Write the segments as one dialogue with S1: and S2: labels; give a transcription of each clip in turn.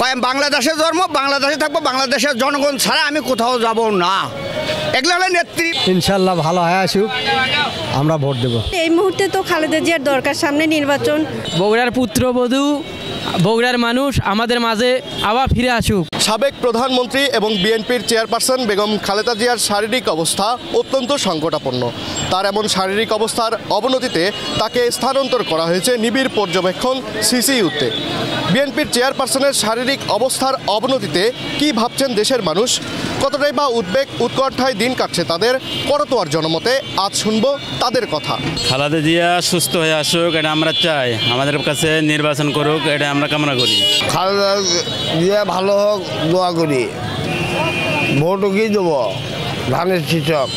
S1: কয় বাংলাদেশে জন্ম, বাংলাদেশে থাকবো, বাংলাদেশের জনগণ ছাড়া আমি কোথাও যাব না। এগুলো হলো নেত্রী।
S2: ইনশাল্লাহ ভালো হয়ে আসুক, আমরা ভোট দেব।
S3: এই মুহূর্তে তো খালেদা জিয়ার দরকার, সামনে নির্বাচন।
S4: বগুড়ার পুত্রবধূ, বগুড়ার মানুষ আমাদের মাঝে আবার ফিরে আসুক।
S5: সাবেক প্রধানমন্ত্রী এবং বিএনপির চেয়ারপারসন বেগম খালেদা জিয়ার শারীরিক অবস্থা অত্যন্ত সংকটাপন্ন। তার এমন শারীরিক অবস্থার অবনতিতে তাকে স্থানান্তর করা হয়েছে নিবিড় পর্যবেক্ষণ সিসিইউতে। বিএনপির চেয়ারপারসনের শারীরিক অবস্থার অবনতিতে কি ভাবছেন দেশের মানুষ, কতটাই বা উদ্বেগ উৎকণ্ঠায় দিন কাটছে তাদের, করতোয়ার জনমতে আজ শুনবো তাদের কথা।
S6: খালেদা জিয়া সুস্থ হয়ে আসুক, এটা আমরা চাই। আমাদের কাছে নির্বাচন করুক, এটা আমরা কামনা করি।
S7: খালেদা জিয়া ভালো হোক, দোয়া করি। ভোটও কি দেবো, ধানের শীষক।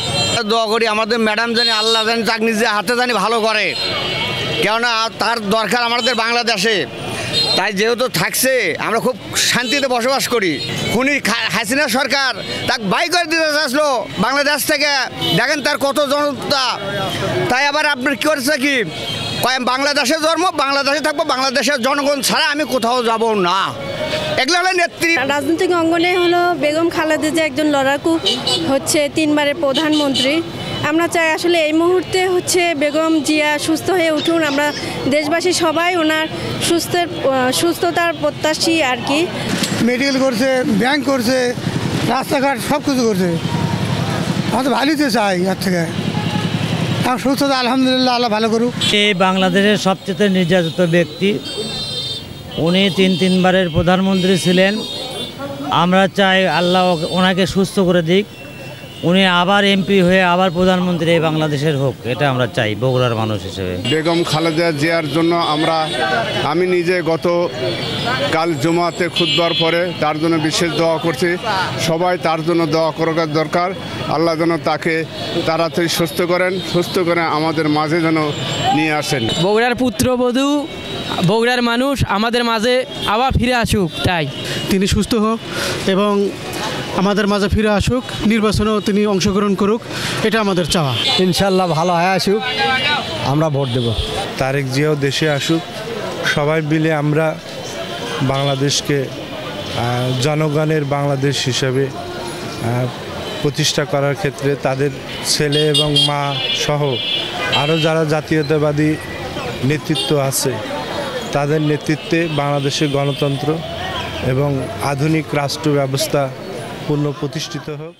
S1: দোয়া করি আমাদের ম্যাডাম জানি আল্লাহ জানি তাকে নিজে হাতে জানি ভালো করে, কেননা তার দরকার আমাদের বাংলাদেশে। তাই যেহেতু থাকছে আমরা খুব শান্তিতে বসবাস করি। খুনি হাসিনা সরকার তাকে বাই করে দিতে চাইছিল বাংলাদেশ থেকে, দেখেন তার কত জনতা। তাই আবার আপনার কী করেছে কি কয় বাংলাদেশে জন্ম, বাংলাদেশে থাকবো, বাংলাদেশের জনগণ ছাড়া আমি কোথাও যাব না। এগুলো হলো নেত্রী।
S3: রাজনৈতিক অঙ্গনে হলো বেগম খালেদা জিয়া একজন লড়াকু, হচ্ছে 3 বারের প্রধানমন্ত্রী। আমরা চাই আসলে এই মুহূর্তে হচ্ছে বেগম জিয়া সুস্থ হয়ে উঠুন। আমরা দেশবাসী সবাই ওনার সুস্থতার প্রত্যাশী আর কি।
S2: মেডিকেল করছে, ব্যাংক করছে, রাস্তাঘাট সব কিছু করছে। আমাদের ভালোই চাই এর থেকে। আর সুস্থতা আলহামদুলিল্লাহ, আল্লাহ ভালো করুক।
S8: এই বাংলাদেশের সবচেয়ে নির্যাতিত ব্যক্তি, উনি 3 বারের প্রধানমন্ত্রী ছিলেন। আমরা চাই আল্লাহ ওনাকে সুস্থ করে দিক, উনি আবার এমপি হয়ে আবার প্রধানমন্ত্রী এই বাংলাদেশের হোক, এটা আমরা চাই বগুড়ার মানুষ হিসেবে।
S9: বেগম খালেদা জিয়ার জন্য আমি নিজে কাল জুমাতে খুতবার পরে তার জন্য বিশেষ দোয়া করছি। সবাই তার জন্য দোয়া করার দরকার। আল্লাহ যেন তাকে তাড়াতাড়ি সুস্থ করে আমাদের মাঝে যেন নিয়ে আসেন।
S4: বগুড়ার পুত্রবধূ, বগুড়ার মানুষ আমাদের মাঝে আবার ফিরে আসুক, তাই
S2: তিনি সুস্থ হোক এবং আমাদের মাঝে ফিরে আসুক, নির্বাচনেও তিনি অংশগ্রহণ করুক, এটা আমাদের চাওয়া। ইনশাল্লাহ ভালো হয়ে আসুক, আমরা ভোট দেব।
S10: তারেক জিয়াও দেশে আসুক, সবাই মিলে আমরা বাংলাদেশকে জনগণের বাংলাদেশ হিসাবে প্রতিষ্ঠা করার ক্ষেত্রে তাদের ছেলে এবং মা সহ আরও যারা জাতীয়তাবাদী নেতৃত্ব আছে তাদের নেতৃত্বে বাংলাদেশের গণতন্ত্র এবং আধুনিক রাষ্ট্র ব্যবস্থা পুনঃপ্রতিষ্ঠিত হোক।